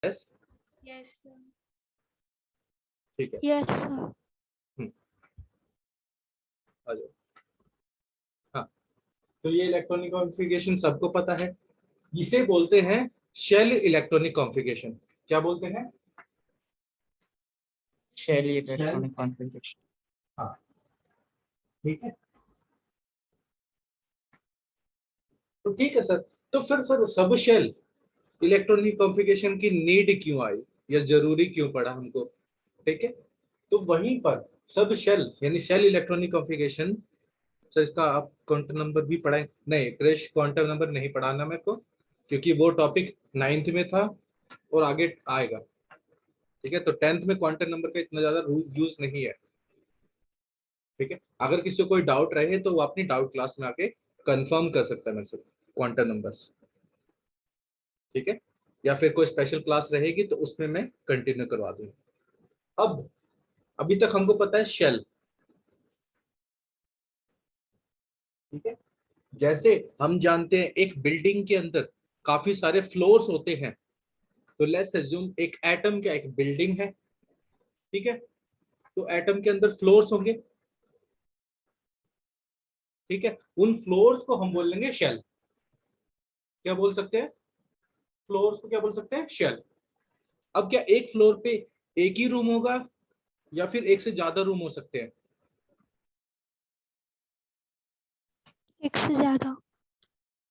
Yes yes sir. ठीक है। Yes sir. आ जाओ। हाँ, तो ये इलेक्ट्रॉनिक कॉन्फ़िगरेशन सबको पता है। इसे बोलते हैं शेल इलेक्ट्रॉनिक कॉन्फ़िगरेशन। क्या बोलते हैं? Shell electronic configuration. हाँ, ठीक है। तो ठीक है सर, तो फिर sir subshell electronic configuration की नीड क्यों आई या जरूरी क्यों पड़ा हमको? ठीक है, तो वहीं पर सब शेल यानी शेल इलेक्ट्रॉनिक कॉन्फ़िगरेशन, सर इसका आप क्वांटम नंबर भी पढ़ाएं? नहीं क्रिश, क्वांटम नंबर नहीं पढ़ाना मेरे को, क्योंकि वो टॉपिक 9th में था और आगे आएगा। ठीक है, तो 10th में क्वांटम नंबर का इतना ज्यादा यूज नहीं है। ठीक है, अगर किसी को कोई डाउट रहे तो वो अपनी डाउट क्लास में आके कंफर्म कर सकता है मेरे से क्वांटम नंबर्स। ठीक है, या फिर कोई स्पेशल क्लास रहेगी तो उसमें मैं कंटिन्यू करवा दूंगा। अब अभी तक हमको पता है शेल। ठीक है, जैसे हम जानते हैं एक बिल्डिंग के अंदर काफी सारे फ्लोर्स होते हैं, तो लेट्स अज्यूम एक एटम क्या एक बिल्डिंग है। ठीक है, तो एटम के अंदर फ्लोर्स होंगे। ठीक है, उन फ्लोर्स को हम बोल लेंगे शेल। क्या बोल सकते हैं? फ्लोर्स को क्या बोल सकते हैं? शेल। अब क्या एक फ्लोर पे एक ही रूम होगा या फिर एक से ज्यादा रूम हो सकते हैं? एक से ज्यादा।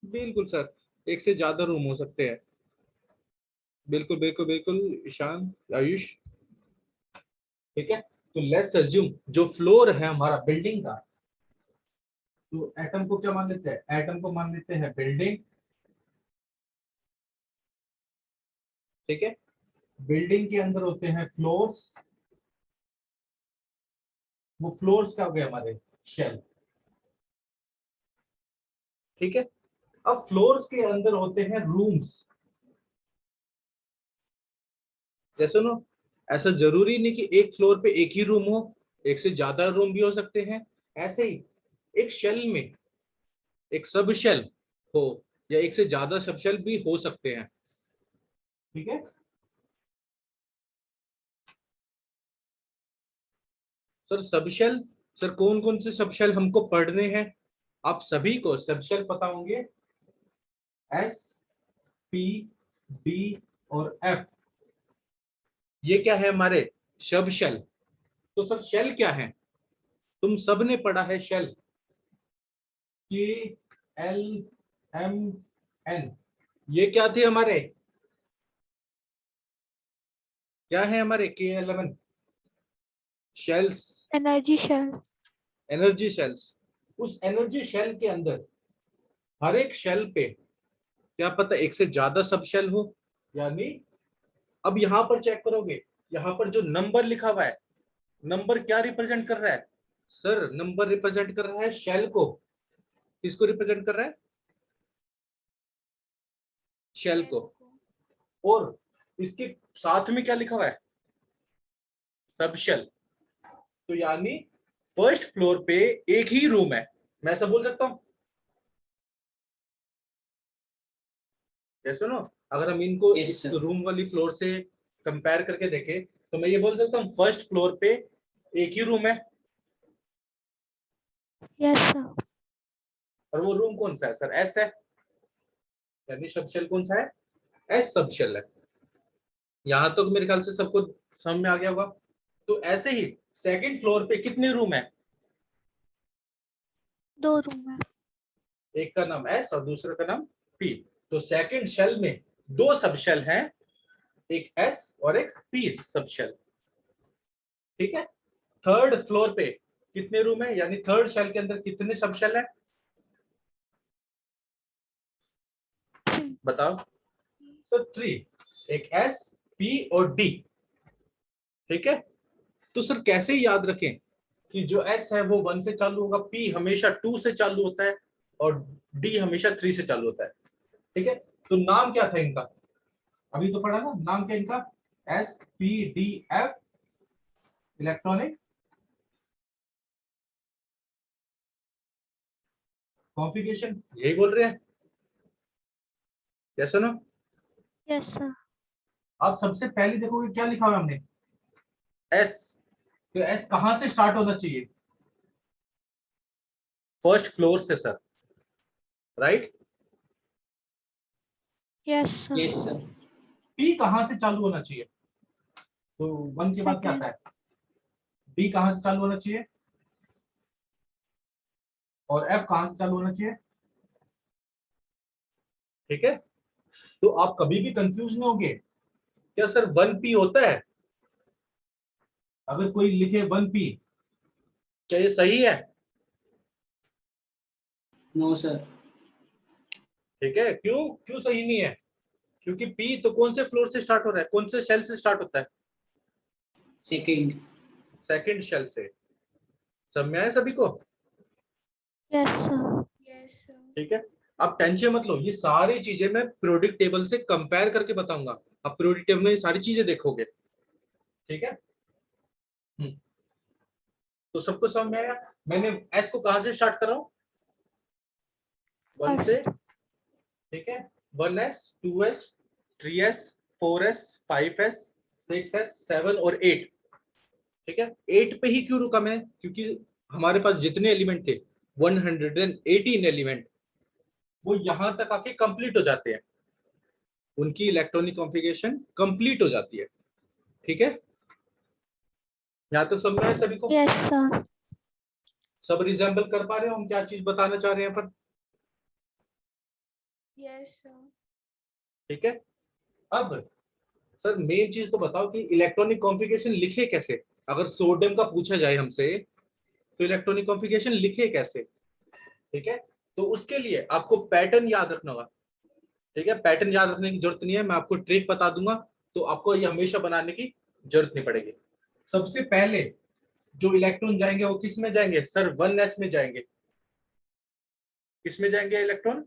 बिल्कुल सर, एक से ज्यादा रूम हो सकते हैं। बिल्कुल बिल्कुल बिल्कुल ईशान, आयुष। ठीक है, तो लेट्स अज्यूम जो फ्लोर है हमारा बिल्डिंग का, तो एटम को क्या मान लेते हैं? एटम को मान लेते हैं बिल्डिंग। ठीक है, बिल्डिंग के अंदर होते हैं फ्लोर्स। वो फ्लोर्स क्या हो गए हमारे? शेल। ठीक है, अब फ्लोर्स के अंदर होते हैं रूम्स। जैसे नो, ऐसा जरूरी नहीं कि एक फ्लोर पे एक ही रूम हो, एक से ज्यादा रूम भी हो सकते हैं। ऐसे ही एक शेल में एक सब शेल हो या एक से ज्यादा सब शेल भी हो सकते हैं। ठीक है सर, सब शेल, सर कौन कौन से सब शेल हमको पढ़ने हैं? आप सभी को सब शेल पता होंगे, एस, पी, डी और एफ। ये क्या है हमारे? सब शेल। तो सर शेल क्या है? तुम सब ने पढ़ा है शेल, के, एल, एम, एन। ये क्या थे हमारे? क्या है हमारे K11 shells? Energy shell. Energy shells. उस एनर्जी शेल के अंदर हर एक शेल पे क्या पता एक से ज्यादा सब शेल हो, यानी अब यहां पर चेक करोगे, यहां पर जो नंबर लिखा हुआ है, नंबर क्या रिप्रेजेंट कर रहा है? सर नंबर रिप्रेजेंट कर रहा है शेल को। किसको रिप्रेजेंट कर रहा है? शेल को। और इसके साथ में क्या लिखा हुआ है? सब शेल। तो यानी फर्स्ट फ्लोर पे एक ही रूम है, मैं ऐसा बोल सकता हूं? जैसे ना, अगर हम इनको इस रूम वाली फ्लोर से कंपेयर करके देखें तो मैं ये बोल सकता हूँ फर्स्ट फ्लोर पे एक ही रूम है। Yes sir. और वो रूम कौन सा है सर? एस है, यानी सब शेल कौन सा है? एस सब शेल है। यहां तक तो मेरे ख्याल से सबको समझ में आ गया होगा। तो ऐसे ही सेकंड फ्लोर पे कितने रूम है? 2 रूम है। एक का नाम एस और दूसरे का नाम पी। तो सेकंड शेल में 2 सब शेल हैं, एक एस और एक पी सब शेल। ठीक है, थर्ड फ्लोर पे कितने रूम है, यानी थर्ड शेल के अंदर कितने सब शेल है? बताओ सर। 3, एक एस, पी और डी। ठीक है, तो सर कैसे याद रखें कि जो एस है वो 1 से चालू होगा, पी हमेशा 2 से चालू होता है और डी हमेशा 3 से चालू होता है। ठीक है, तो नाम क्या था इनका? अभी तो पढ़ा ना नाम क्या इनका? S, P, D, F electronic configuration, यही बोल रहे हैं? यस ना? Yes sir. आप सबसे पहले देखोगे क्या लिखा हुआ है हमने, एस। तो एस कहां से स्टार्ट होना चाहिए? फर्स्ट फ्लोर से sir, right. Yes sir. Yes sir. P कहां से चालू होना चाहिए? तो वन के बाद क्या आता सेकंड। है? डी कहां से चालू होना चाहिए? और एफ कहां से चालू होना चाहिए? ठीक है। तो आप कभी भी कंफ्यूज नहीं होगे, क्या सर 1p होता है? अगर कोई लिखे 1p, क्या ये सही है? No sir. ठीक है, क्यों क्यों सही नहीं है? क्योंकि पी तो कौन से फ्लोर से स्टार्ट हो रहा है, कौन से शेल से स्टार्ट होता है? सेकंड। सेकंड शेल से। समझ में आया सभी को? Yes sir. ठीक है। अब टेंशन मत लो, ये सारी चीजें मैं पीरियोडिक टेबल से कंपेयर करके बताऊंगा। अब पीरियोडिक टेबल में ये सारी चीजें देखोगे। ठीक है। हम्म, तो सबको समझ में आया? मैंने एस को कहां से स्टार्ट कर रहा हूं? 1 से। फर्स्ट। ठीक है। 1s, 2s, 3s, 4s, 5s, 6s, 7 और 8। ठीक है। 8 पे ही क्यों रुका मैं? क्योंकि हमारे पास जितने एलिमेंट थे 118 एलिमेंट, वो यहां तक आके कंप्लीट हो जाते हैं, उनकी इलेक्ट्रॉनिक कॉन्फ़िगरेशन कंप्लीट हो जाती है। ठीक है। यहाँ तो समझ में आया सभी को? Yes sir. सब रिजेंबल कर पा रहे हो हम क्या चीज बताना चाह रहे हैं पर? Yes sir. ठीक है। अब सर मेन चीज तो बताओ कि इलेक्ट्रॉनिक कॉन्फ़िगरेशन लिखे कैसे? अगर सोडियम का पूछा जाए हमसे तो इलेक्ट्रॉनिक कॉन्फ़िगरेशन लिखे कैसे? ठीक है। तो उसके लिए आपको पैटर्न याद रखना होगा। ठीक है। पैटर्न याद रखने की जरूरत नहीं है, मैं आपको ट्रिक बता दूंगा, तो आपको ये हमेशा बनाने की जरूरत नहीं पड़ेगी। सबसे पहले जो इलेक्ट्रॉन जाएंगे वो किस में जाएंगे सर? 1s में जाएंगे। किस में जाएंगे इलेक्ट्रॉन?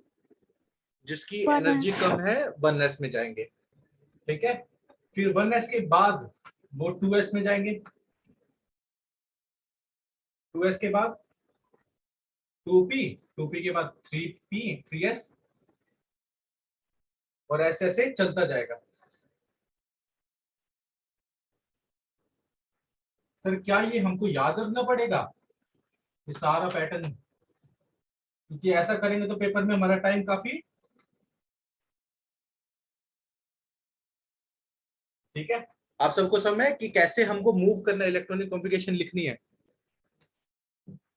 जिसकी वन एनर्जी एस। कम है 1s में जाएंगे। ठीक है। फिर 1s के बाद वो 2s में जाएंगे। 2s के बाद 2p, 2p के बाद 3p, 3s, और ऐसे ऐसे चलता जाएगा। सर क्या ये हमको याद रखना पड़ेगा ये सारा पैटर्न? क्योंकि ऐसा करेंगे तो पेपर में हमारा टाइम काफी। ठीक है। आप सबको समझ है कि कैसे हमको मूव करना है, इलेक्ट्रॉनिक कॉन्फ़िगरेशन लिखनी है?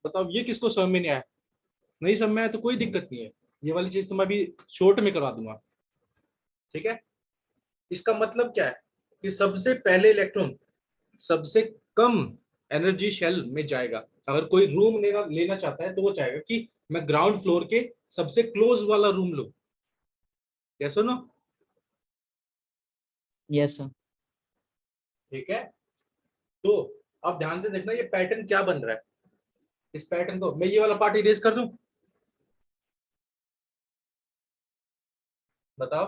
बताओ ये किसको समझ में नहीं आया? नहीं समझ में आया तो कोई दिक्कत नहीं है, ये वाली चीज तो मैं अभी शॉर्ट में करवा दूंगा। ठीक है। इसका मतलब क्या है कि सबसे पहले इलेक्ट्रॉन सबसे कम एनर्जी शेल में जाएगा। अगर कोई रूम लेना लेना चाहता है तो वो चाहेगा कि मैं ग्राउंड फ्लोर के सबसे क्लोज वाला रूम लूं। क्या सुनो? Yes sir. ठीक है। तो अब ध्यान से देखना ये पैटर्न क्या बन रहा है। इस पैटर्न को मैं ये वाला पार्ट इरेज कर दूं? बताओ।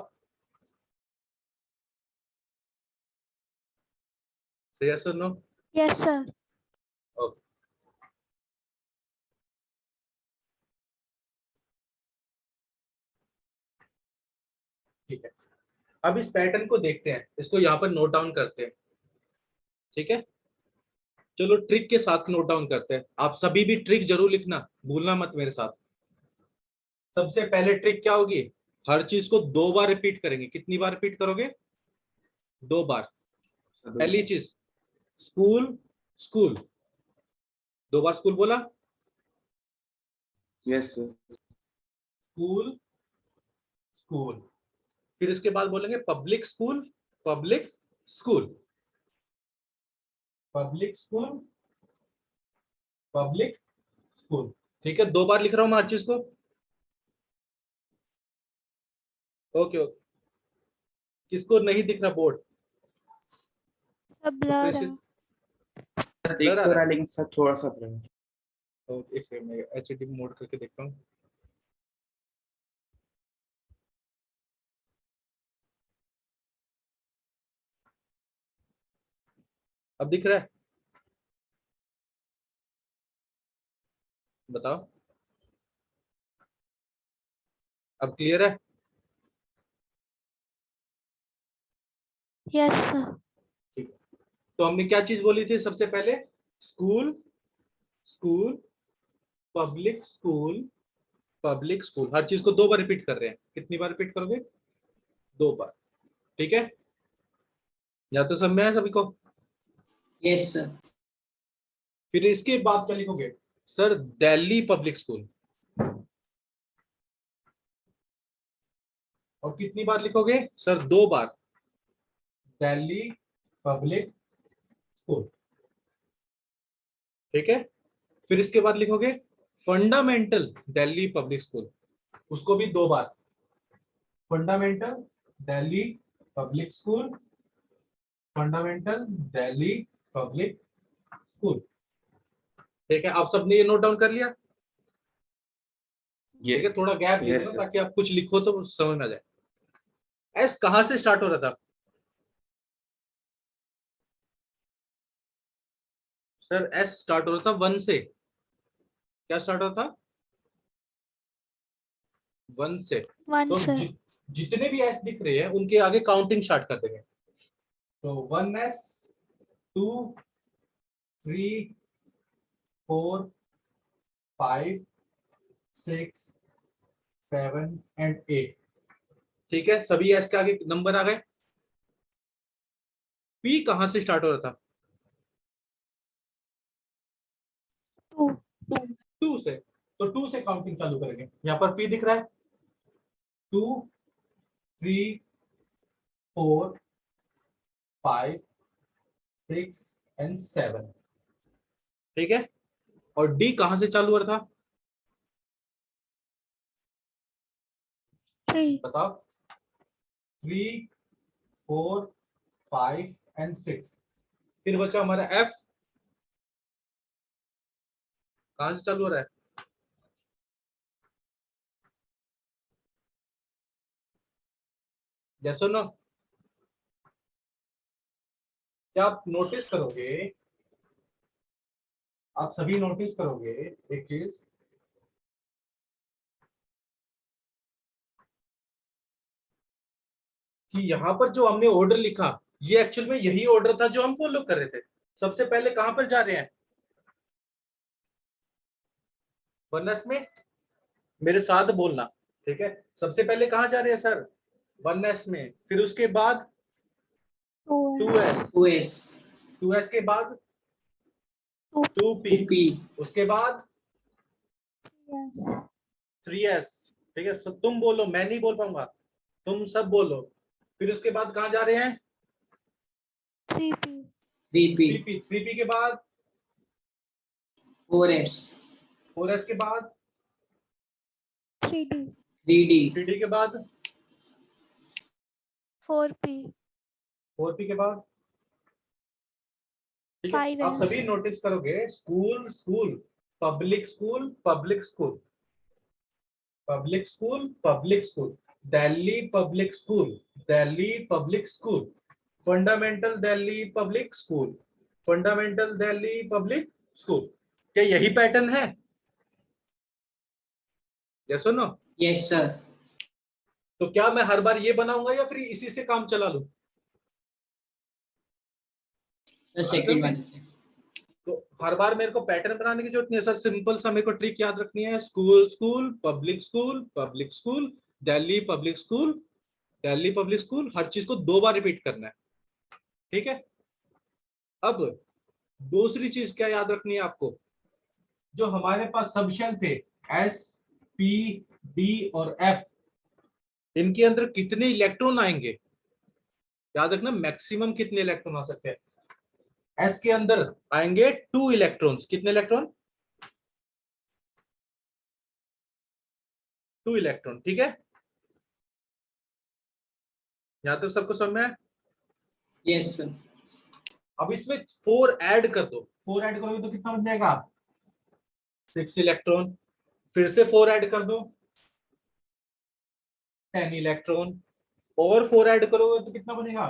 सही है, सुनो। Yes sir. ओके। ठीक है। अब इस पैटर्न को देखते हैं, इसको यहाँ पर नोट डाउन करते हैं। ठीक है। चलो ट्रिक के साथ नोट डाउन करते हैं, आप सभी भी ट्रिक जरूर लिखना, भूलना मत मेरे साथ। सबसे पहले ट्रिक क्या होगी? हर चीज को 2 बार रिपीट करेंगे। कितनी बार रिपीट करोगे? 2 बार। पहली चीज, स्कूल स्कूल। 2 बार स्कूल बोला। Yes sir. School school. फिर इसके बाद बोलेंगे public school public school public school public school. ठीक है, 2 बार लिख रहा हूं मैं हर चीज को। Okay okay. किसको नहीं दिख रहा बोर्ड? सब तो ब्लर कृषि है। ब्लर देख आ तो रहा रहा है? लेकिन सर थोड़ा सा blur है। तो एक सेकंड में एचडी मोड करके देखता हूँ। अब दिख रहा है? बताओ। अब क्लियर है? Yes, sir. ठीक है, तो हमने क्या चीज बोली थी सबसे पहले? School, school, public school, public school. हर चीज को 2 बार रिपीट कर रहे हैं। कितनी बार रिपीट करोगे? 2 बार। ठीक है, या तो सब में है सभी को? Yes, sir. फिर इसके बाद क्या लिखोगे? Sir Delhi public school. और कितनी बार लिखोगे? सर 2 बार, दिल्ली पब्लिक स्कूल। ठीक है, फिर इसके बाद लिखोगे फंडामेंटल दिल्ली पब्लिक स्कूल, उसको भी 2 बार, fundamental Delhi public school, fundamental Delhi public school. ठीक है, आप सबने ये नोट डाउन कर लिया? ये कि थोड़ा गैप दे दो ताकि आप कुछ लिखो तो समझ में आ जाए। एस कहां से स्टार्ट हो रहा था? सर एस स्टार्ट हो रहा था 1 से। क्या स्टार्ट हो रहा था? 1 से। 1, तो sir. जितने भी एस दिख रहे हैं उनके आगे काउंटिंग स्टार्ट कर देंगे। तो 1s, 2, 3, 4, 5, 6, 7 एंड 8। ठीक है, सभी एस के आगे नंबर आ गए। पी कहां से स्टार्ट हो रहा था? 2. 2 से। तो 2 से काउंटिंग चालू करेंगे। यहाँ पर पी दिख रहा है, 2, 3, 4, 5, 6 एंड 7। ठीक है, और डी कहां से चालू हो रहा था? 3. बताओ। 3, 4, 5 एंड 6। फिर बचा हमारा एफ, कहां से चालू हो रहा है? जैसो नो, क्या आप नोटिस करोगे, आप सभी नोटिस करोगे एक चीज, कि यहाँ पर जो हमने ऑर्डर लिखा ये एक्चुअल में यही ऑर्डर था जो हम फॉलो कर रहे थे। सबसे पहले कहां पर जा रहे हैं? वनस में, मेरे साथ बोलना। ठीक है, सबसे पहले कहां जा रहे हैं सर? वनएस में। फिर उसके बाद 2s, 2S. 2s के बाद 2p, 2P. उसके बाद Yes. 3s। ठीक है, सब तुम बोलो, मैं नहीं बोल पाऊंगा, तुम सब बोलो। फिर उसके बाद कहां जा रहे हैं? 3P. 3P. 3p, 3p के बाद 4S. 4s के बाद 3D. 3D. 3d के बाद 4P. 4p के बाद। ठीक है, आप 5S. सभी नोटिस करोगे, school, school, public school, public school, public school, public school, Delhi public school, Delhi public school, fundamental Delhi public school, fundamental Delhi public school. क्या यही पैटर्न है? यस और नो? Yes, sir. तो क्या मैं हर बार ये बनाऊंगा या फिर इसी से काम चला लूं? The second one is. तो हर बार मेरे को पैटर्न बनाने की जरूरत नहीं है सर, सिंपल सा मेरे को ट्रिक याद रखनी है। School, school, public school, public school, Delhi public school, Delhi public school. हर चीज को 2 बार रिपीट करना है। ठीक है, अब दूसरी चीज क्या याद रखनी है आपको? जो हमारे पास सब शेल थे, एस, पी, डी और एफ, इनके अंदर कितने इलेक्ट्रॉन आएंगे? याद रखना, मैक्सिमम कितने इलेक्ट्रॉन आ सकते हैं? एस के अंदर आएंगे 2 इलेक्ट्रॉन्स। कितने इलेक्ट्रॉन? 2 इलेक्ट्रॉन। ठीक है, यहां तक सबको समझ में है? Yes, sir. अब इसमें 4 ऐड कर दो। 4 ऐड करोगे तो कितना बन जाएगा? 6 इलेक्ट्रॉन। फिर से 4 ऐड कर दो, 10 इलेक्ट्रॉन। और 4 ऐड करोगे तो कितना बनेगा?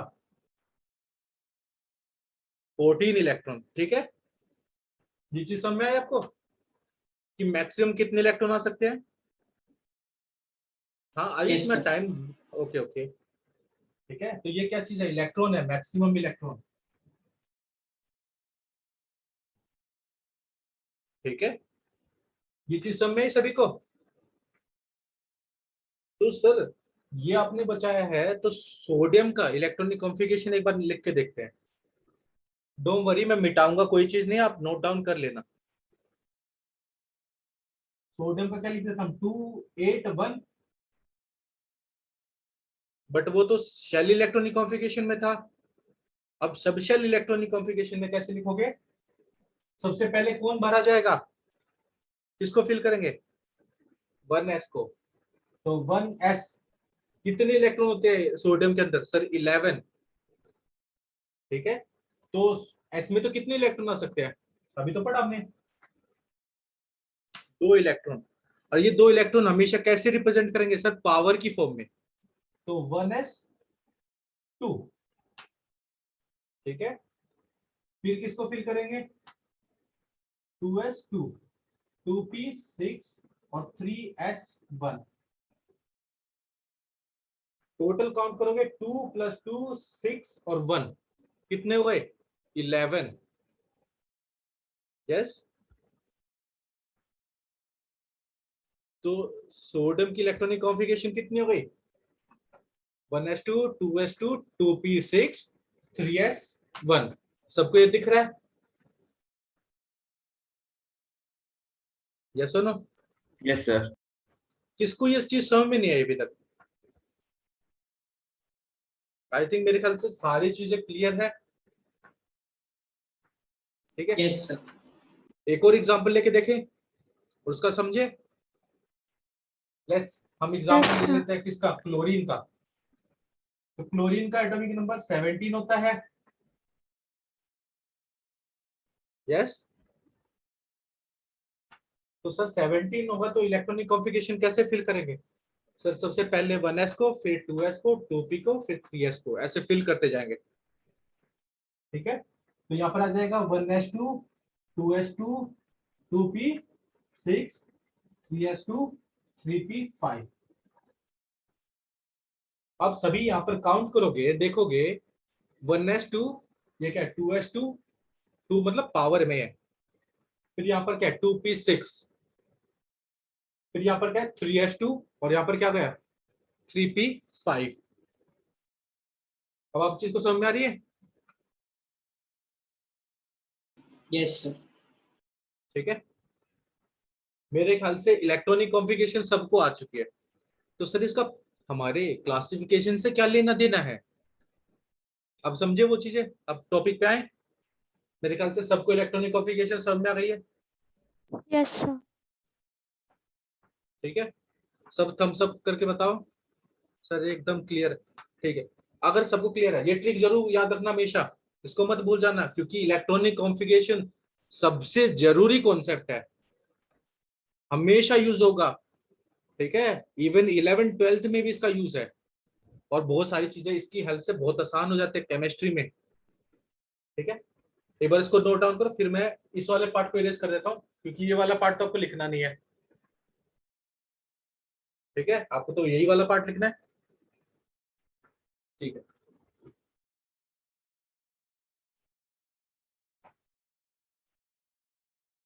14 इलेक्ट्रॉन। ठीक है, ये चीज समझ में आई आपको कि मैक्सिमम कितने इलेक्ट्रॉन आ सकते हैं? हाँ, आयुष Yes, में sir. टाइम। ओके ओके, ठीक है, तो ये क्या चीज है, इलेक्ट्रॉन है, मैक्सिमम इलेक्ट्रॉन। ठीक है, ये चीज समझ में आई सभी को? तो सर ये आपने बचाया है, तो सोडियम का इलेक्ट्रॉनिक कॉन्फ़िगरेशन एक बार लिख के देखते हैं। डोंट वरी, मैं मिटाऊंगा कोई चीज नहीं, आप नोट डाउन कर लेना। सोडियम का क्या लिखते थे हम, 281, बट वो तो शेल इलेक्ट्रॉनिक कॉन्फ़िगरेशन में था। अब सब शेल इलेक्ट्रॉनिक कॉन्फ़िगरेशन में कैसे लिखोगे? सबसे पहले कौन भरा जाएगा, किसको फिल करेंगे? 1s को। तो 1s कितने इलेक्ट्रॉन होते हैं सोडियम के अंदर? सर 11। ठीक है, तो s में तो कितने इलेक्ट्रॉन आ सकते हैं? अभी तो पढ़ा हमने, 2 इलेक्ट्रॉन। और ये 2 इलेक्ट्रॉन हमेशा कैसे रिप्रेजेंट करेंगे सर? पावर की फॉर्म में। तो 1s2। ठीक है, फिर किसको फिल करेंगे? 2s2, 2p6 और 3s1। टोटल काउंट करोगे 2 + 2 6 और 1 कितने हो गए? 11। यस, तो सोडियम की इलेक्ट्रॉनिक कॉन्फ़िगरेशन कितनी हो गई? 1s2, 2s2, 2p6, 3s1। सबको ये दिख रहा है? यस और नो? Yes sir. किसको ये चीज समझ में नहीं आई अभी तक? आई थिंक मेरे ख्याल से सारी चीजें क्लियर है। ठीक है, यस सर। एक और एग्जांपल लेके देखें और उसका समझे। लेट्स हम एग्जांपल Yes, ले sir. लेते हैं किसका, क्लोरीन का। तो क्लोरीन का एटॉमिक नंबर 17 होता है। यस, तो सर 17 होगा तो इलेक्ट्रॉनिक कॉन्फ़िगरेशन कैसे फिल करेंगे? सर सबसे पहले 1s को, फिर 2s को, 2p को, फिर 3s को, ऐसे फिल करते जाएंगे। ठीक है, तो यहाँ पर आ जाएगा 1s2, 2s2, 2p6, 3s2, 3p5। अब सभी यहाँ पर काउंट करोगे, देखोगे 1s2, ये क्या है 2s2, 2 मतलब पावर में है। फिर यहाँ पर क्या है 2p6, फिर यहाँ पर क्या है 3s2, और यहाँ पर क्या गया 3p5। अब आप चीज को समझ में आ रही है? Yes sir. ठीक है, मेरे ख्याल से इलेक्ट्रॉनिक कॉन्फ़िगरेशन सबको आ चुकी है। तो सर इसका हमारे क्लासिफिकेशन से क्या लेना देना है? अब समझे वो चीजें, अब टॉपिक पे आए। मेरे ख्याल से सबको इलेक्ट्रॉनिक कॉन्फ़िगरेशन समझ में आ रही है। Yes, sir. ठीक है, सब थम्स अप करके बताओ सर एकदम क्लियर है। ठीक है, अगर सबको क्लियर है, ये ट्रिक जरूर याद रखना हमेशा, इसको मत भूल जाना, क्योंकि इलेक्ट्रॉनिक कॉन्फ़िगरेशन सबसे जरूरी कॉन्सेप्ट है, हमेशा यूज होगा। ठीक है, इवन 11th-12th में भी इसका यूज है, और बहुत सारी चीजें इसकी हेल्प से बहुत आसान हो जाते हैं केमिस्ट्री में। ठीक है, एक बार इसको नोट डाउन करो, फिर मैं इस वाले पार्ट को इरेज कर देता हूँ, क्योंकि ये वाला पार्ट तो आपको लिखना नहीं है। ठीक है, आपको तो यही वाला पार्ट लिखना है। ठीक है,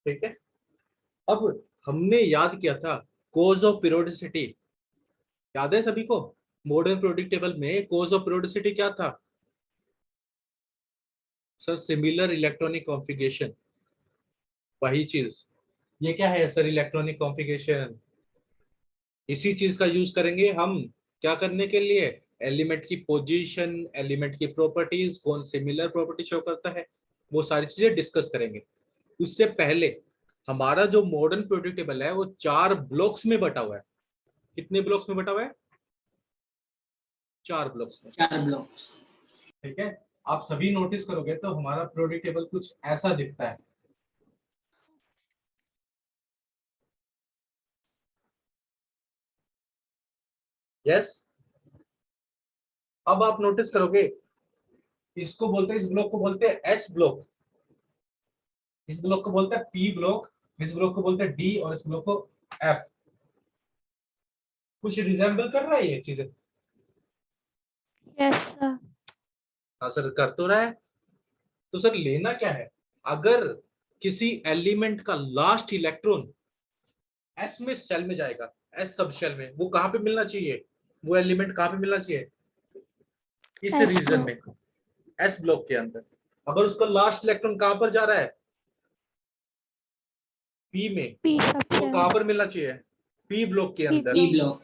ठीक है, अब हमने याद किया था कोज ऑफ पीरियोडिसिटी, याद है सभी को? मॉडर्न पीरियोडिक टेबल में कोज ऑफ पीरियोडिसिटी क्या था? सर सिमिलर इलेक्ट्रॉनिक कॉन्फ़िगरेशन, वही चीज। ये क्या है सर? Electronic configuration. इसी चीज का यूज करेंगे हम क्या करने के लिए? एलिमेंट की पोजीशन, एलिमेंट की प्रॉपर्टीज, कौन सिमिलर प्रॉपर्टी शो करता है, वो सारी चीजें डिस्कस करेंगे। उससे पहले हमारा जो मॉडर्न पीरियोडिक टेबल है वो 4 ब्लॉक्स में बटा हुआ है। कितने ब्लॉक्स में बटा हुआ है? 4 ब्लॉक्स में। 4 ब्लॉक्स। ठीक है, आप सभी नोटिस करोगे तो हमारा पीरियोडिक टेबल कुछ ऐसा दिखता है। यस, अब आप नोटिस करोगे, इसको बोलते हैं, इस ब्लॉक को बोलते हैं एस ब्लॉक, इस ब्लॉक को बोलते हैं पी ब्लॉक, इस ब्लॉक को बोलते हैं डी, और इस ब्लॉक को एफ। कुछ रिजेंबल कर रहा है ये चीजें? Yes, sir. हाँ सर, कर तो रहा है। तो सर लेना क्या है, अगर किसी एलिमेंट का लास्ट इलेक्ट्रॉन एस में सेल में जाएगा, एस सब शेल में, वो कहाँ पे मिलना चाहिए, वो एलिमेंट कहाँ पे मिलना चाहिए, इस S रीजन block. में, एस ब्लॉक के अंदर। अगर उसका लास्ट इलेक्ट्रॉन कहाँ पर जा रहा है, पी में, P तो कहाँ subshell. पर मिलना चाहिए, पी ब्लॉक के P अंदर। B block. block.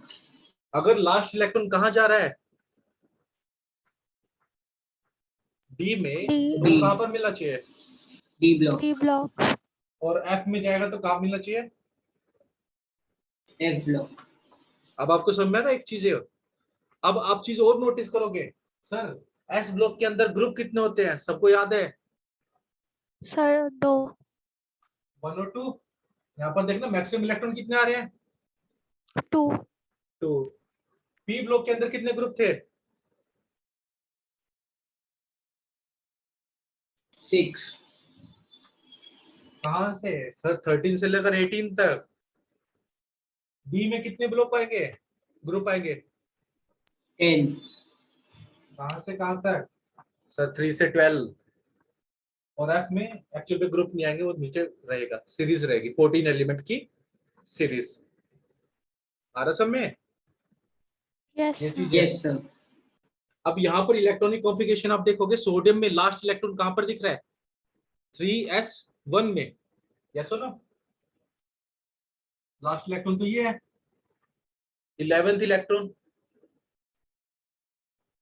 अगर लास्ट इलेक्ट्रॉन कहाँ जा रहा है, डी में, D. तो वो B. कहाँ पर मिलना चाहिए, D block. D block. और एफ में जाएगा तो कहाँ मिलना चाहिए। F block. अब आपको समझ में आ रहा है एक चीज है। अब आप चीज और नोटिस करोगे, सर एस ब्लॉक के अंदर ग्रुप कितने होते हैं, सबको याद है, Sir, 2. 1 और 2। यहाँ पर देखना मैक्सिमम इलेक्ट्रॉन कितने आ रहे हैं, 2. 2। पी ब्लॉक के अंदर कितने ग्रुप थे, 6. कहां से सर, 13 से लेकर 18 तक। बी में कितने ब्लॉक आएंगे, ग्रुप आएंगे, 10. कहां से कहां तक, सर 3 से 12। और एफ में एक्चुअल में ग्रुप नहीं आएंगे, वो नीचे रहेगा, सीरीज रहेगी, 14 एलिमेंट की सीरीज। आ रहा सब में Yes, ये sir. चीज है। Yes, sir. अब यहाँ पर इलेक्ट्रॉनिक कॉन्फ़िगरेशन आप देखोगे, सोडियम में लास्ट इलेक्ट्रॉन कहां पर दिख रहा है, 3s1 में, यस और नो, लास्ट इलेक्ट्रॉन तो ये है, 11th इलेक्ट्रॉन।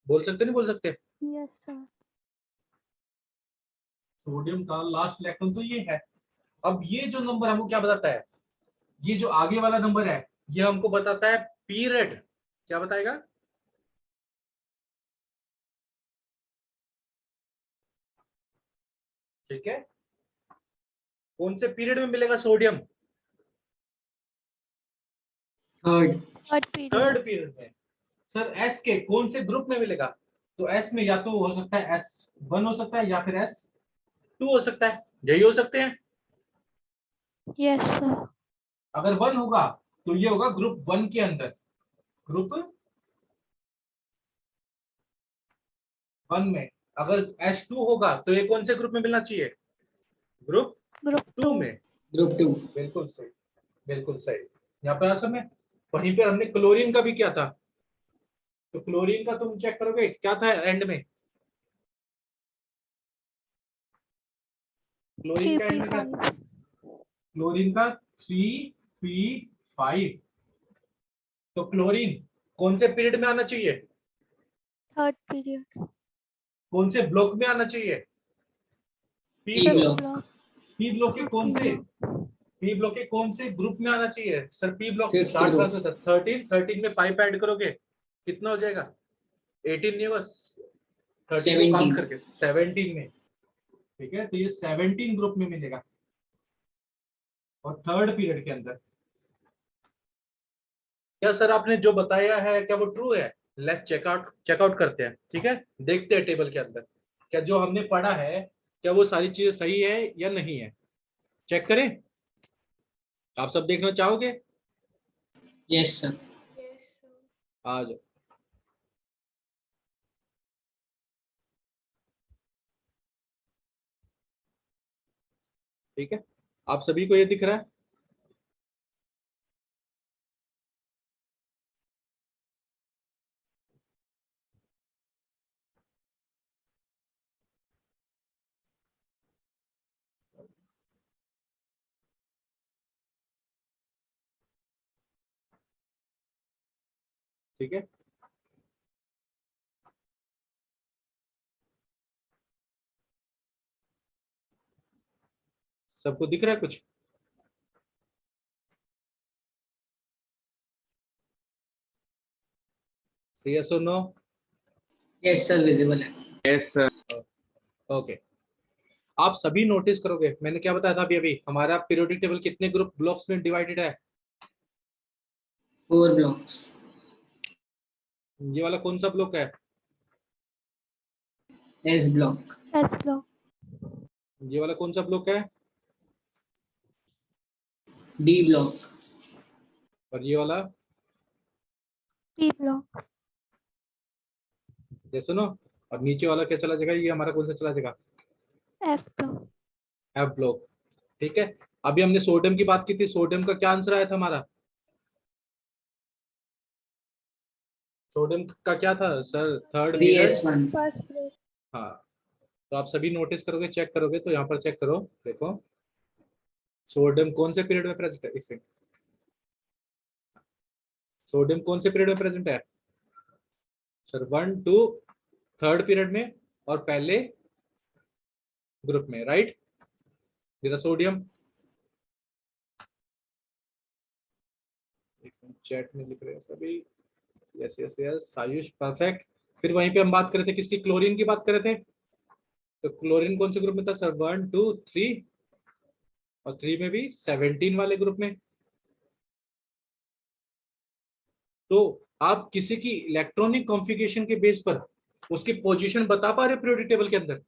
बोल सकते नहीं बोल सकते, Yes, sir. सोडियम का लास्ट इलेक्ट्रॉन तो ये है। अब ये जो नंबर हमको क्या बताता है, ये जो आगे वाला नंबर है, ये हमको बताता है पीरियड, क्या बताएगा, ठीक है, कौन से पीरियड में मिलेगा sodium, Third. Third period. Third period में। सर एस के कौन से ग्रुप में मिलेगा, तो एस में या तो हो सकता है S1 हो सकता है, या फिर S2 हो सकता है, यही हो सकते हैं। Yes, sir. अगर 1 होगा तो ये होगा ग्रुप 1 के अंदर, ग्रुप 1 में। अगर S2 होगा तो ये कौन से ग्रुप में मिलना चाहिए, ग्रुप Group 2 2. में। Group 2. बिल्कुल सही, बिल्कुल सही। यहाँ पर असर में, वहीं पे हमने क्लोरीन का भी किया था, तो क्लोरीन का तुम चेक करोगे क्या था एंड में, क्लोरीन का एंड में क्या था, 3p5. क्लोरीन का 3p5। तो क्लोरीन कौन से पीरियड में आना चाहिए, Third period. कौन से ब्लॉक में आना चाहिए, P P block. Fifth block. block. P block के कौन P से, block. पी ब्लॉक के कौन से ग्रुप में आना चाहिए, sir P block Fifth start कहाँ group. से होता है, 13 में 5 ऐड करोगे कितना हो जाएगा, 18 नहीं होगा, 13 को काउंट 17. करके 17 में, ठीक है, तो ये 17 ग्रुप में मिलेगा, और थर्ड पीरियड के अंदर। क्या सर आपने जो बताया है क्या वो ट्रू है, लेट्स चेकआउट करते हैं, ठीक है, देखते हैं टेबल के अंदर क्या जो हमने पढ़ा है, क्या वो सारी चीजें सही है या नहीं है, चेक करें। आप सब देखना चाहोगे, Yes, sir. आ जाओ। ठीक है, आप सभी को ये दिख रहा है, ठीक है, सबको दिख रहा है कुछ, से यस और नो, Yes, sir. Visible है. Yes sir, okay. आप सभी नोटिस करोगे, मैंने क्या बताया था अभी अभी, हमारा पीरियोडिक टेबल कितने ग्रुप ब्लॉक्स में डिवाइडेड है, 4 blocks. ये वाला कौन सा ब्लॉक है, S block. S block. ये वाला कौन सा ब्लॉक है, D block. और ये वाला, P block. ये सुनो, अब नीचे वाला क्या चला जाएगा, ये हमारा कौन सा चला जाएगा, F block. F block. ठीक है, अभी हमने सोडियम की बात की थी, सोडियम का क्या आंसर आया था हमारा, सोडियम का क्या था sir, third period. PS1. First grade. हाँ, तो आप सभी नोटिस करोगे, चेक करोगे, तो यहाँ पर चेक करो, देखो सोडियम कौन से पीरियड में प्रेजेंट है, एक सेकंड, सोडियम कौन से पीरियड में प्रेजेंट है सर, 1 2 थर्ड पीरियड में और पहले ग्रुप में, राइट। मेरा सोडियम, चैट में लिख रहे हैं सभी, yes yes yes Ayush, perfect. फिर वहीं पे हम बात कर रहे थे किसकी, क्लोरीन की बात कर रहे थे, तो क्लोरीन कौन से ग्रुप में था सर, 1 2 3, और 3 में भी 17 वाले ग्रुप में। तो आप किसी की इलेक्ट्रॉनिक कॉन्फ़िगरेशन के बेस पर उसकी पोजीशन बता पा रहे पीरियोडिक टेबल के अंदर,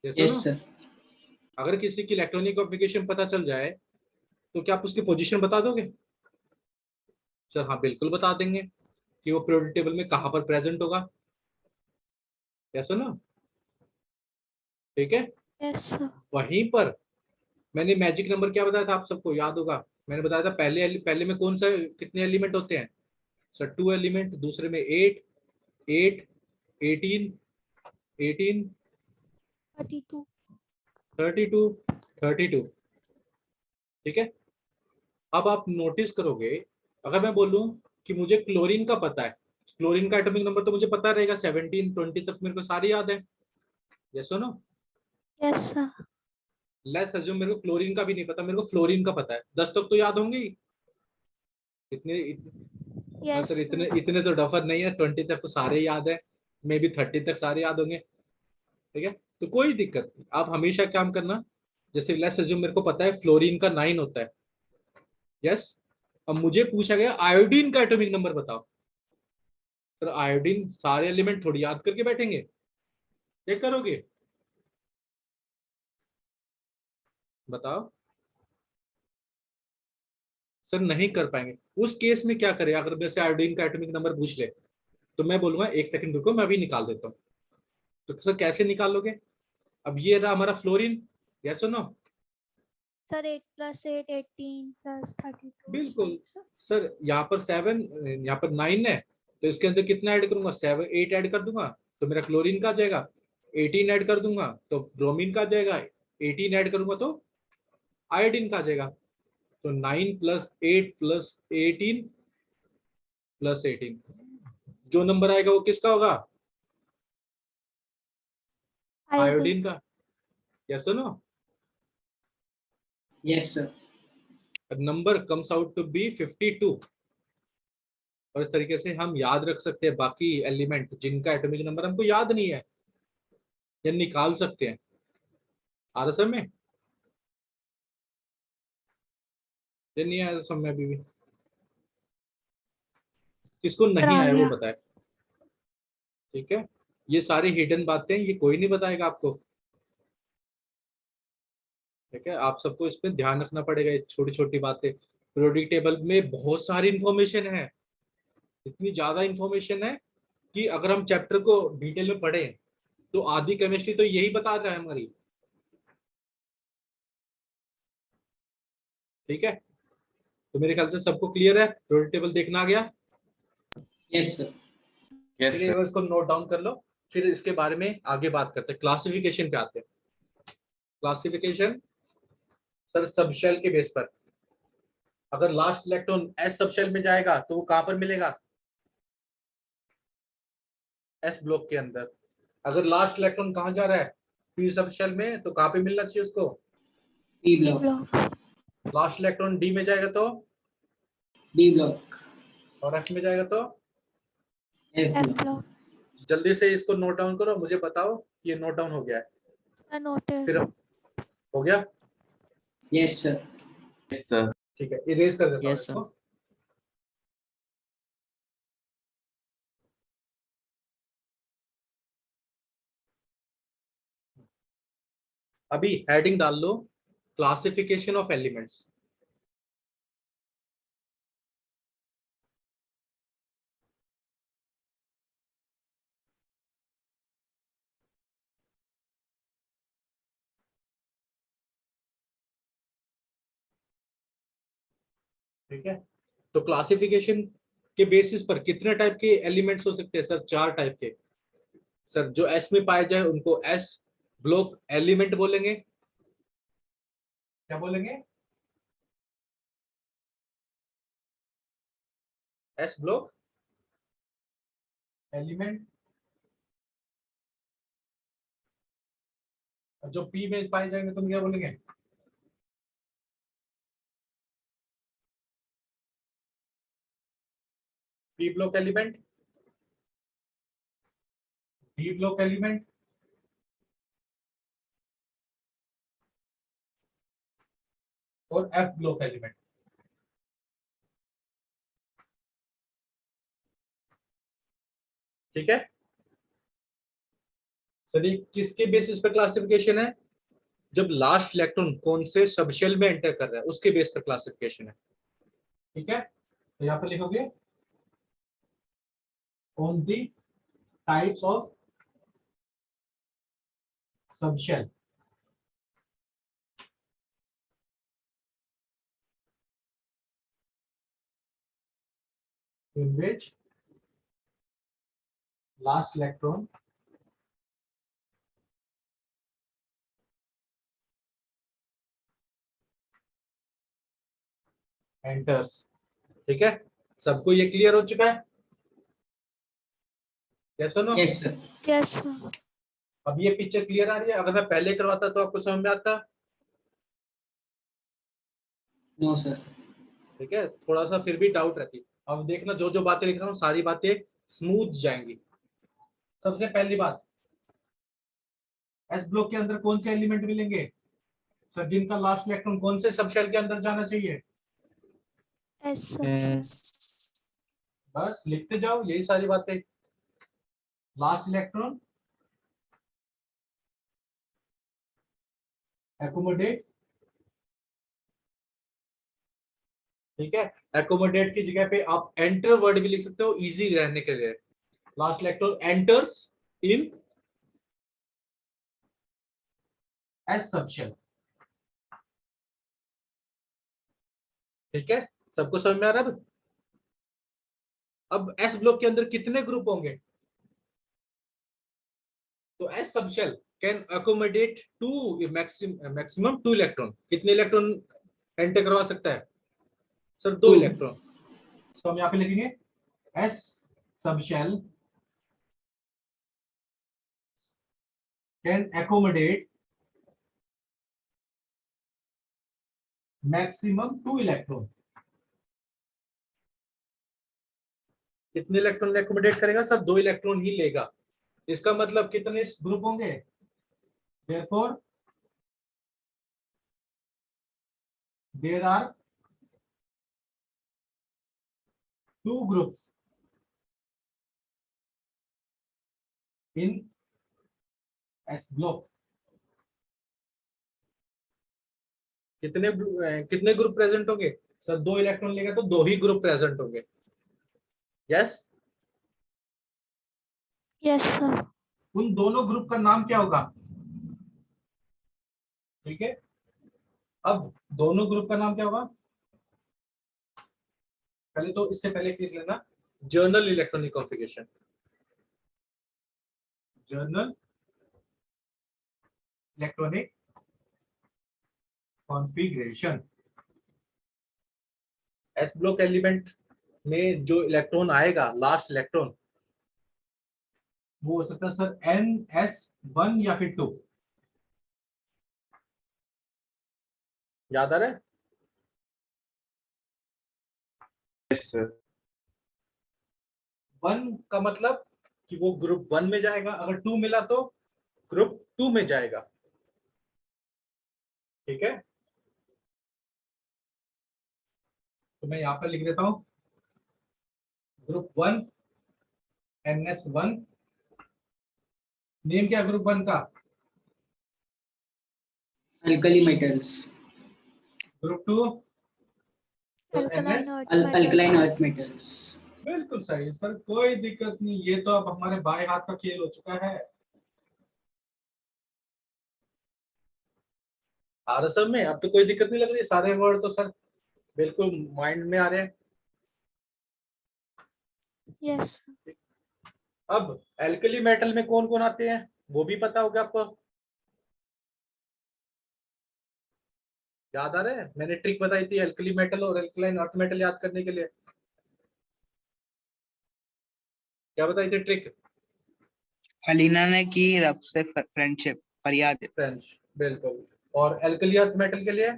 जैसे Yes, ना, sir. अगर किसी की इलेक्ट्रॉनिक कॉन्फ़िगरेशन पता चल जाए तो क्या आप उसकी पोजीशन बता दोगे सर, हाँ बिल्कुल बता देंगे कि वो पीरियोडिक टेबल में कहाँ पर प्रेजेंट होगा, ऐसा ना, ठीक है। Yes, sir. वहीं पर मैंने मैजिक नंबर क्या बताया था, आप सबको याद होगा, मैंने बताया था पहले में कौन सा, कितने एलिमेंट होते हैं सर, 2 एलिमेंट, दूसरे में 8 8 18 18 32. 32 32, ठीक है। अब आप नोटिस करोगे, अगर मैं बोलूं कि मुझे क्लोरीन का पता है, क्लोरीन का एटॉमिक नंबर तो मुझे पता रहेगा, 17 20 तक मेरे को सारे याद है, yes no. Yes, sir. Let's assume मेरे को क्लोरीन का भी नहीं पता, मेरे को फ्लोरीन का पता है, 10 तक तो याद होंगे ही। हाँ Yes, सर, इतने sir. इतने तो डफर नहीं है, 20 तक तो सारे याद है, मे बी 30 तक सारे याद होंगे, ठीक है। तो कोई दिक्कत नहीं, आप हमेशा काम करना, जैसे लेट्स अज्यूम मेरे को पता है फ्लोरीन का 9 होता है, यस। अब मुझे पूछा गया आयोडीन का एटॉमिक नंबर बताओ, सर आयोडीन सारे एलिमेंट थोड़ी याद करके बैठेंगे, क्या करोगे बताओ सर, नहीं कर पाएंगे। उस केस में क्या करें, अगर मेरे से आयोडीन का एटॉमिक नंबर पूछ ले, तो मैं बोलूंगा एक सेकंड रुको, मैं अभी निकाल देता हूँ। तो सर कैसे निकालोगे, अब ये रहा हमारा फ्लोरीन, यस और no, Sir, 8 plus 8, 18 plus 32 is बिल्कुल। right, sir. सर यहाँ पर 7, यहाँ पर 9 है, तो इसके अंदर कितना ऐड करूंगा, 7 8 ऐड कर दूंगा तो मेरा क्लोरीन का आ जाएगा, 18 ऐड कर दूंगा तो ब्रोमीन का आ जाएगा, 18 ऐड करूंगा तो आयोडीन का आ जाएगा। तो 9 प्लस 8 प्लस 18 प्लस 18, जो नंबर आएगा वो किसका होगा, Iodine. आयोडीन का, yes no. Yes, sir. Number comes out to be 52, और इस तरीके से हम याद रख सकते हैं बाकी एलिमेंट जिनका एटॉमिक नंबर हमको याद नहीं है, या निकाल सकते हैं, आ रहा समझ में, ये नहीं आया समझ में अभी भी, किसको Sir, नहीं आ आया वो गया. बताए, ठीक है। ये सारी हिडन बातें ये कोई नहीं बताएगा आपको, ठीक है। आप सबको इस पे ध्यान रखना पड़ेगा, ये छोटी छोटी बातें, पीरियोडिक टेबल में बहुत सारी इंफॉर्मेशन है, इतनी ज्यादा इंफॉर्मेशन है कि अगर हम चैप्टर को डिटेल में पढ़ें तो आधी केमिस्ट्री तो यही बता रहा है हमारी, ठीक है। तो मेरे ख्याल से सबको क्लियर है, पीरियोडिक टेबल देखना आ गया, Yes, sir. फिर ये इसको नोट डाउन कर लो, फिर इसके बारे में आगे बात करते हैं, क्लासिफिकेशन पे आते हैं। क्लासिफिकेशन सर सब शेल के बेस पर, अगर last electron s subshell में जाएगा तो वो कहां पर मिलेगा, एस ब्लॉक के अंदर। अगर लास्ट इलेक्ट्रॉन कहां जा रहा है, पी सब शेल में, तो कहां पे मिलना चाहिए उसको, D D block. block. Last electron D में जाएगा तो, D block. और एफ में जाएगा तो, F F block. block. जल्दी से इसको नोट डाउन करो, मुझे बताओ कि ये नोट डाउन हो गया है, Sir, noted. फिर हो गया, Yes, sir. Yes, sir. ठीक है, इरेज कर देता हूँ Yes, sir. इसको। अभी हेडिंग डाल लो, क्लासिफिकेशन ऑफ एलिमेंट्स। ठीक है, तो क्लासिफिकेशन के बेसिस पर कितने टाइप के एलिमेंट्स हो सकते हैं सर? 4 टाइप के सर। जो एस में पाए जाए उनको एस ब्लॉक एलिमेंट बोलेंगे। क्या बोलेंगे? S block element. जो पी में पाए जाएंगे तुम क्या बोलेंगे? P block element, D block element, और एफ ब्लॉक एलिमेंट। ठीक है सर, ये किसके बेसिस पे क्लासिफिकेशन है? जब लास्ट इलेक्ट्रॉन कौन से सबशेल में एंटर कर रहा है उसके बेस पर क्लासिफिकेशन है। ठीक है, तो यहां पर लिखोगे on the types of subshell in which last electron enters। ठीक है, सबको ये क्लियर हो चुका है? यस और no? Yes, sir. Yes, sir. अब ये पिक्चर क्लियर आ रही है? अगर मैं पहले करवाता तो आपको समझ में आता? No, sir. ठीक है, थोड़ा सा फिर भी डाउट रहती। अब देखना, जो जो बातें लिख रहा हूँ सारी बातें स्मूथ जाएंगी। सबसे पहली बात, एस ब्लॉक के अंदर कौन से एलिमेंट मिलेंगे सर, जिनका लास्ट इलेक्ट्रॉन कौन से सबशेल के अंदर जाना चाहिए? Yes, sir. बस लिखते जाओ यही सारी बातें। Last electron accommodate. ठीक है, एकोमोडेट की जगह पे आप एंटर वर्ड भी लिख सकते हो इजी रहने के लिए। Last electron enters in S subshell. ठीक है, सबको समझ में आ रहा है? अब एस ब्लॉक के अंदर कितने ग्रुप होंगे? तो s subshell can accommodate to maximum 2 electron. कितने इलेक्ट्रॉन एंटर करवा सकता है सर? 2 Two. इलेक्ट्रॉन। तो हम यहाँ पे लिखेंगे S subshell can accommodate maximum 2 electron. कितने इलेक्ट्रॉन एकोमोडेट करेगा सर? 2 इलेक्ट्रॉन ही लेगा। इसका मतलब कितने ग्रुप होंगे? Therefore, there are 2 groups in S block। कितने ग्रुप प्रेजेंट होंगे सर? 2 इलेक्ट्रॉन लेगा तो 2 ही ग्रुप प्रेजेंट होंगे। यस? Yes, sir. उन दोनों ग्रुप का नाम क्या होगा? ठीक है, अब दोनों ग्रुप का नाम क्या होगा? पहले तो इससे पहले चीज लेना, journal electronic configuration. Journal electronic configuration. S block element में जो इलेक्ट्रॉन आएगा लास्ट इलेक्ट्रॉन, वो हो सकता है सर NS1 या फिर 2। याद आ रहा है? Yes sir. 1 का मतलब कि वो ग्रुप 1 में जाएगा, अगर 2 मिला तो ग्रुप 2 में जाएगा। ठीक है, तो मैं यहां पर लिख देता हूं ग्रुप 1 NS1। नेम क्या ग्रुप 1 का? Alkali metals. ग्रुप 2 तो Alkaline NS। earth metals. Alkaline earth metals. बिल्कुल सही सर, कोई दिक्कत नहीं। ये तो अब हमारे बाएं हाथ का खेल हो चुका है। आ रहा सब में? अब तो कोई दिक्कत नहीं लग रही, सारे वर्ड तो सर बिल्कुल माइंड में आ रहे हैं। यस अब एल्कली मेटल में कौन कौन आते हैं वो भी पता होगा आपको, याद आ रहा है? मैंने ट्रिक बताई थी एल्कली मेटल और एल्कलाइन अर्थ मेटल याद करने के लिए। क्या बताई थी ट्रिक? अलीना ने की रब से फ्रेंडशिप फरियाद। फ्रेंच, बिल्कुल। और एल्कली अर्थ मेटल के लिए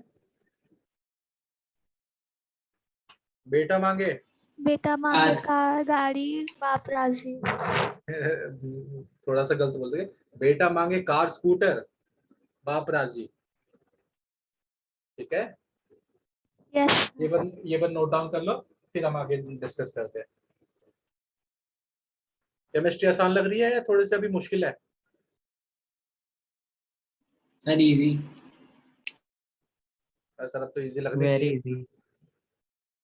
बेटा मांगे बेटा मांगे कार। कार गाड़ी बाप राजी। थोड़ा सा गलत बोल रहे, बेटा मांगे कार स्कूटर बाप राजी। ठीक है, यस ये वन नोट डाउन कर लो, फिर हम आगे डिस्कस करते हैं। केमिस्ट्री आसान लग रही है या थोड़ी सी अभी मुश्किल है? Sir easy. सर अब तो इजी लगनी वेरी चाहिए। इजी।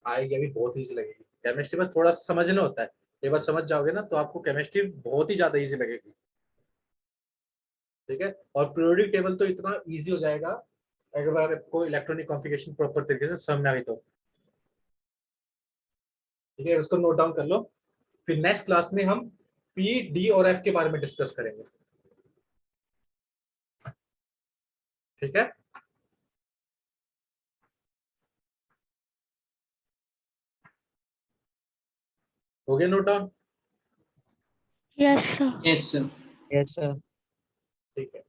आएगी अभी, बहुत इजी लगेगी केमिस्ट्री, बस थोड़ा सा समझना होता है। एक बार समझ जाओगे ना तो आपको केमिस्ट्री बहुत ही ज्यादा इजी लगेगी। ठीक है, और पीरियोडिक टेबल तो इतना इजी हो जाएगा अगर आपको इलेक्ट्रॉनिक कॉन्फ़िगरेशन प्रॉपर तरीके से समझ में आई तो। ठीक है, उसको नोट डाउन कर लो, फिर नेक्स्ट क्लास में हम पी डी और एफ के बारे में डिस्कस करेंगे। ठीक है, हो गया note down? Yes sir. Yes sir. Yes sir. ठीक है।